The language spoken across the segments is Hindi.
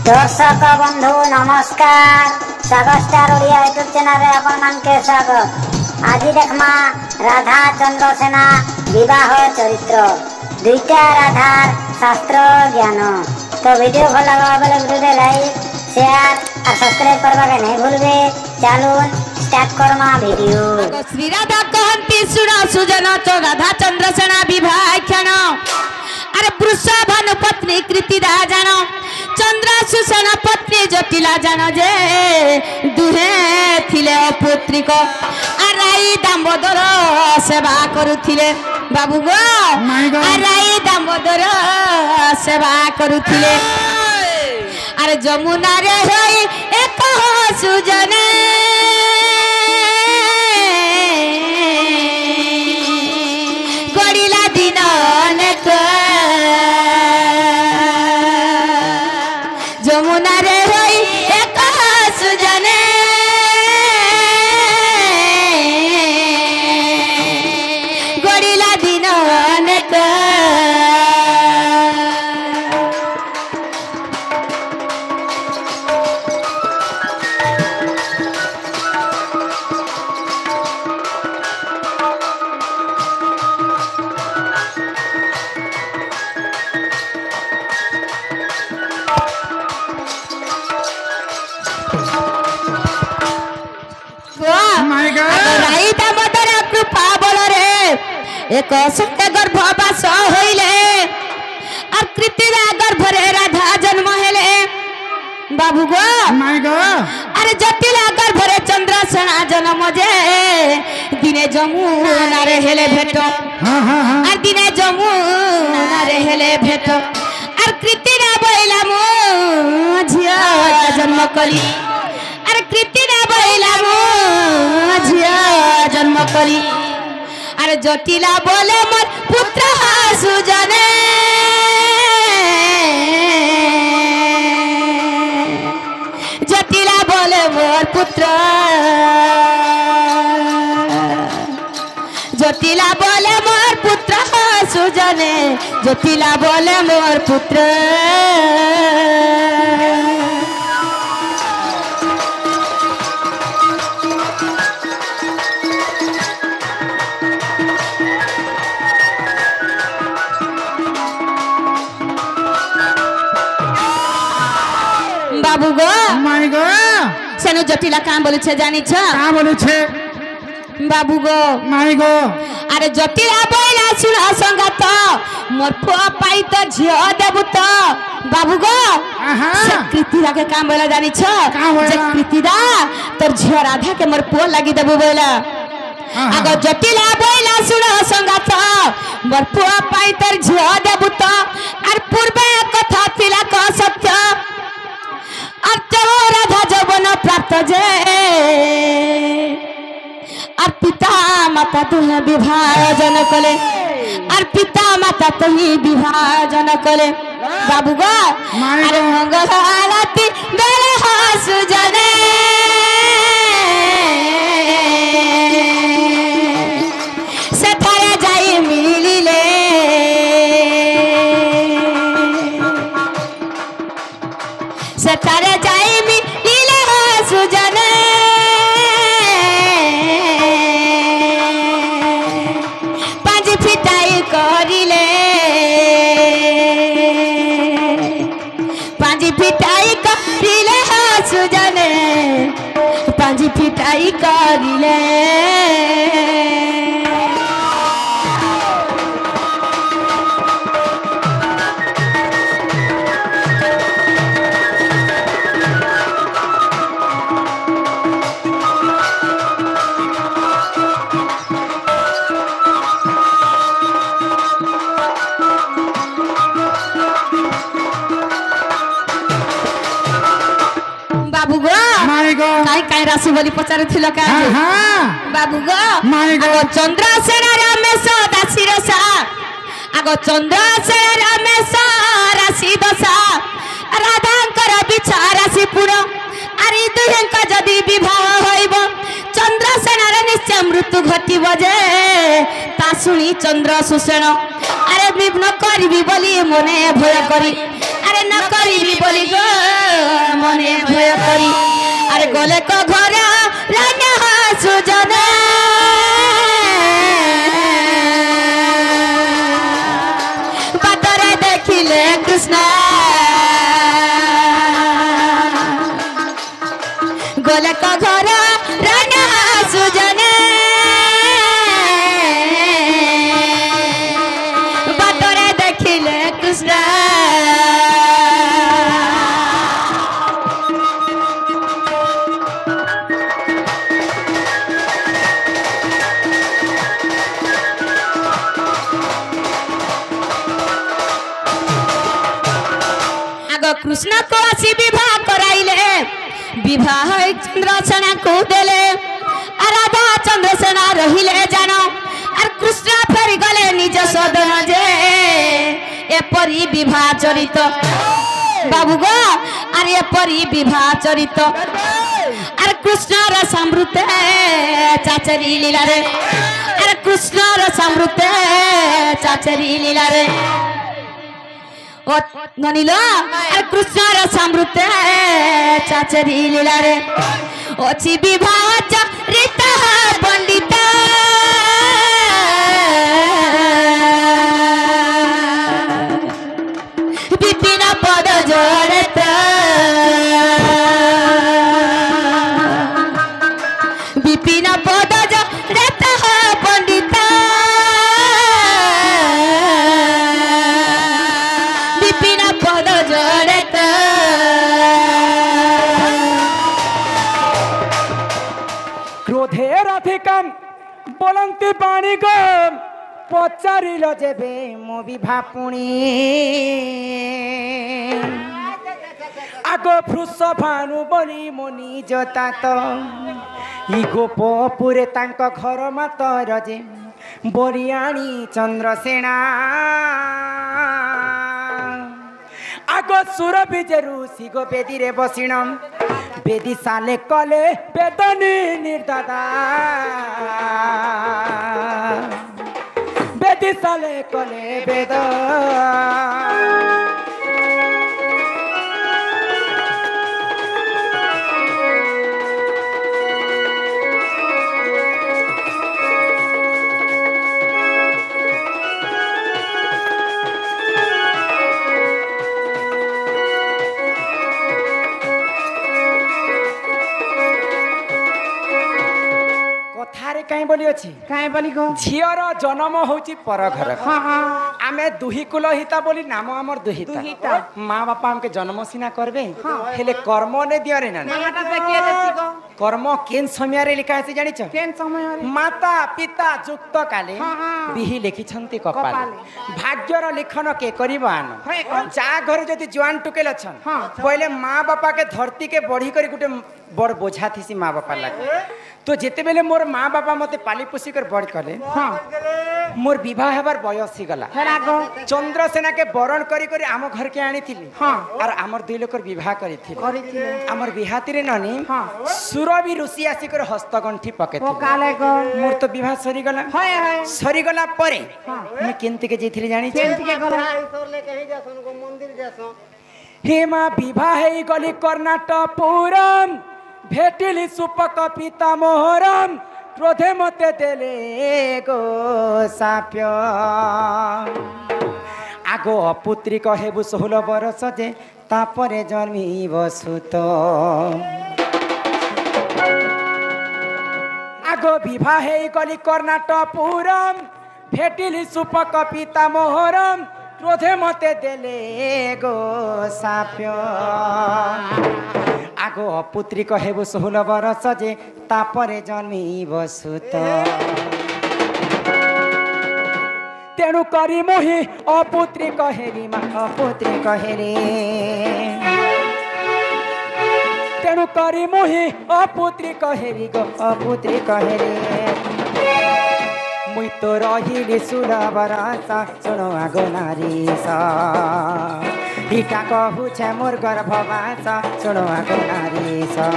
दर्शक बंधु नमस्कार। सागर स्टार ओडिया यूट्यूब चैनल आपण मानके स्वागत। आज देखमा राधा चंद्रसेना विवाह चरित्र दुईटा राधार शास्त्र ज्ञान। तो वीडियो भल लगा बेले वीडियो लाइक शेयर और सब्सक्राइब करबा के नहीं भूलबे। चलून स्टार्ट करमा वीडियो। श्री राधा कहती सुना सुजन तो राधा चंद्रसेना विवाह क्षण। अरे वृषभानु पत्नी कृति जान चंद्र सुसेन पत्नी जटिला जान जे दुहे थिले पुत्रिक आराई दामोदर सेवा करुथिले बाबू गो आराई दामोदर सेवा करुथिले। अरे जमुना रे होई एक सुजने गड़िला दिन अनेक जमुना रे होई एक सुजने गड़िला दिन अनेक। कृपा बल रे एक सत्य गर्भवास होइले और कृतिरा गर्भ रे राधा जन्म हेले बाबू गो अरे जटिला गर्भ रे चंद्रसेना जन्म जे दिने जमुना रे हेले भेट और दिने जमुना रे हेले भेट और कृतिरा बैला मो झिया जन्म कली अरे कृतिरा बैला मो झिया जन्म कली। अरे जटिला बोले मोर पुत्र सुजने जटिला बोले मोर पुत्र जटिला बोले मोर पुत्र सुजने जटिला बोले मोर पुत्र। बाबू गो माई गो सेनु जटिला काम बोले छे जानी छ का बोले छे बाबू गो माई गो अरे जटिला बोला सुन संगत मोर पुआ पाई त झियो देबु त बाबू गो से कृतिदा के काम बोला जानी छ जे कृतिदा तोर झियो राधा के मोर पुआ लागी देबु बोला अगर जटिला बोला सुन संगत मोर पुआ पाई त झियो देबु त और पूर्वे कथा थिला क सत्य राधा जवन प्राप्त जे और पिता माता तुहे विभाजन कले और पिता माता तुही विभाजन कले बाबू गो अरे मंगल आरती बेले सुजने से थारे जाई मिलिले से थारे जाई मिलिले सुजने पांच फिटाई करिले पांच फिटाई करिले सुजने पांच फिटाई करिले। बाबू गो माई गो काई काई राशि बोली पचारे थिलो का बाबू गो माई गो चंद्रसेना रमेश दासी रसा आगो चंद्रसेना रमेश राशि दशा राधांकर विचार राशि पूर्ण अरे दुहेंक जदि विवाह होइब चंद्रसेना रे निश्चय मृत्यु घटिब जे ता सुनी चंद्र सुसेन अरे विघ्न करबी बोली मने भय करी अरे न করিবি বলি গো মনে ভয় করি আরে গলে ক ঘর রানা সুজনা বাতরে দেখিলে কৃষ্ণ গলে ক ঘর রানা সুজনা বাতরে দেখিলে কৃষ্ণ कृष्ण को आसी विवाह कराइले विवाह चंद्रसेना को देले राधा चंद्रसेना रहिले जानो और कृष्ण फेरी गले निज सदन जे एपरी विवाह चरित बाबू गो और एपरी विवाह चरित और कृष्ण र समृत चाचरी लीला रे और कृष्ण र समृत चाचरी लीला रे ओ ननिलो कृष्ण र समृत चाचरी लीला रे ओछि विवाह चरित पंडित विपिन पद जोड़त विपिन पद जोड़त पंडित पद जोड़त क्रोधे राधिकाम बोलंती पानी गो पचारिल जेबे मो विभा पुणी आगो फृष भानु बनी मनी जता तो इ गोपपुरे तांको घर मातर जे बरियाणी चंद्रसेना आगो सुर विजेरु सिगो बेदी रे बसिणम बेदी साले कले बेदनी निर्दादा बेदी साले कले बेद कथारे कहीं बोली अच्छी काहे बोली गो झीर जन्म होची पर घर हां हां आमे दुही कुल हिता बोली नाम हमर दुहिता दुहिता। माँ बापा हमके जन्म सीना करबे हेले कर्म ने दियो रे ना माटा पे के देसी गो कर्म केन समय रे लिखा है जानिछ केन समय रे माता पिता जुक्त काले हाँ, हाँ। बिही लिखिछंती कपाल कपाले। भाग्यर लिखन के करिब आन है कौन? जा घर जति जुआन टुकेल अछन हाँ। पहले माँ बापा के धरती के बढ़ी करी गुटे बड़ बोझा थीसी माँ बापा लागे तो जेते बेले मोर माँ बापा मते पाली पोसी कर बड़ कले हां मोर विवाह हेबार बयस ही गला हेरा गो चंद्रसेना के बरण करी करी आम घर के आनी थिली हाँ। और आमर दुई लोकर विवाह करी थिली करिथिले आमर बिहाती रे ननी हाँ। सुरबी ऋषि आसी कर हस्तगंठी पके ओ काले गो मोर तो विवाह सरी गला होय होय सरी गला परे हाँ। मैं केंति के जेथिली जानी केन के गला हे मां विवाह हे गली कर्नाटपुरम भेटिली सुपक पिता मोहरम क्रोधे मते देले गो साप्य आगो अपुत्रिक हेबु 16 बरस जे तापरे जन्मी बसुत आगो विवाह हे गली कर्नाटपुरम भेटिली सुपक पिता मोहरम क्रोधे मते देले गो साप्य आगो अपुत्रिक हेबु 16 बरस जे तापरे जन्मी बसुत तेणु करी मोहि अपुत्रिक हेरी मा अपुत्रिक हेरी तेणु करी मोहि अपुत्रिक हेरी गो अपुत्रिक हेरी मुई तो रहिली 16 बरस सुनो आगो नारीसा इटा कहू छे मोर गर्भवास सुनो आगो नारीसा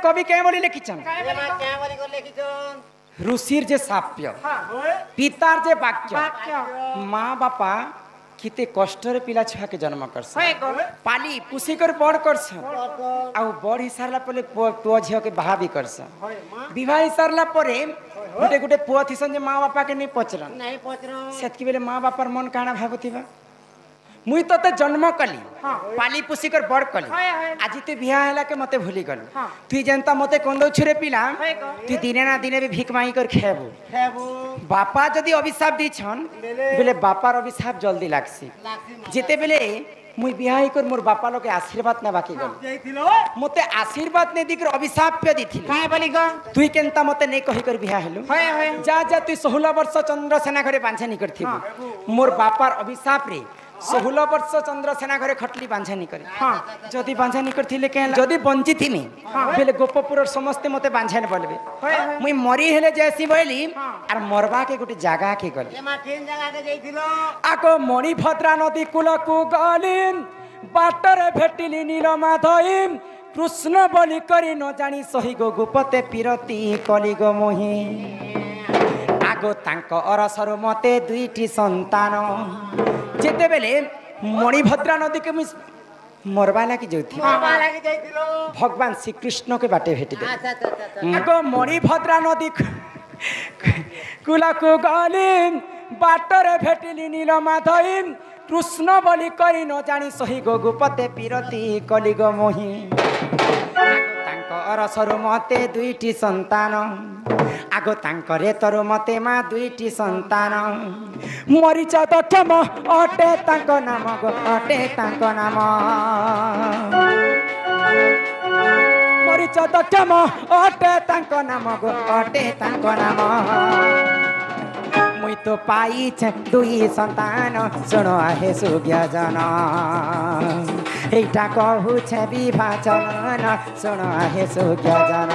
कवि के बोली लिखिछन ए मां क्या बोली को लेखिछन ऋषिर जे साप्य हां पितार जे वाक्य वाक्य माँ बापा किते कष्टर पिला छुआ के जन्म करस होय को पाली पुसी कर बड़ करस आ बड़ हिसारला पले पुआ झियो के बाहा भी करस होय मां विवाह हिसारला परे गुटे गुटे पुआ थिसन जे माँ बापा के नहीं पचरन नहीं पचरो सेतकी बेले माँ बापार मन काना भाबुथिबा मुई तो जन्म कली पाली पुसी कर बड़ कली आज तू बिहा हैला के मते भूली गल तू जनता मते कोंदौ छुरे पिला तू दिने ना दिने भी भीख मांगी कर खेबू खेबू बापा जदि अभिशाप दीछन बेले बापार अभिशाप जल्दी लागसी जेते बेले मुई बिहा कर मोर बापा लोग आशीर्वाद ना बाकी गल जाइथिलो मते आशीर्वाद ने दिकर अभिशाप पे दीथिल काय बोली को तुई केनता मते नहीं कही कर बिहा हेलु होय होय जा जा तू 16 वर्ष चंद्रसेना घरे बांझे निकर थिबु मोर बापार अभिशाप रे 16 वर्ष चंद्रसेना घरे खटली बांझे निकर हां जदी बांझे निकर थिले के जदी बंची थिनी बेले गोपपुर समस्त मते बांझे न बोलबे मुई मरी हेले जैसी बोली आर मरबा के गुटे जागा के गल ए मां केन जगह के जाइथिलो आको मणिभद्रा नदी कूलकू गलिम बाटरे भेटिली नीलमाधव कृष्ण बोली करी न जानी सही गो गुपते पिरती कलिगो मोहि आगो तांको अरसरु मते दुईटी संतान जेते बेले मणिभद्रा नदी के मरबा लागी जाउथि बाबा लागी जाइथिलो भगवान श्री कृष्ण के बाटे भेटि दे अच्छा अच्छा आगो मणिभद्रा नदी कूलकू गलिम बाटरे भेटिली नीलमाधव कृष्ण बोली करी न जानी सही गो गुपते पिरती कलिगो मोहि तांको अरसरु मते दुईटी संतान आगो तांकरे तरु मते मा दुईटी संतान मरीच दक्षम अटे तांको नाम गो अटे तांको नाम मरीच दक्षम अटे तांको नाम गो अटे तांको नाम मुई तो पाइछ दुई संतान सुनो आहे सुज्ञजन एटा कहू छे विभाजन सुनो आहे सुज्ञजन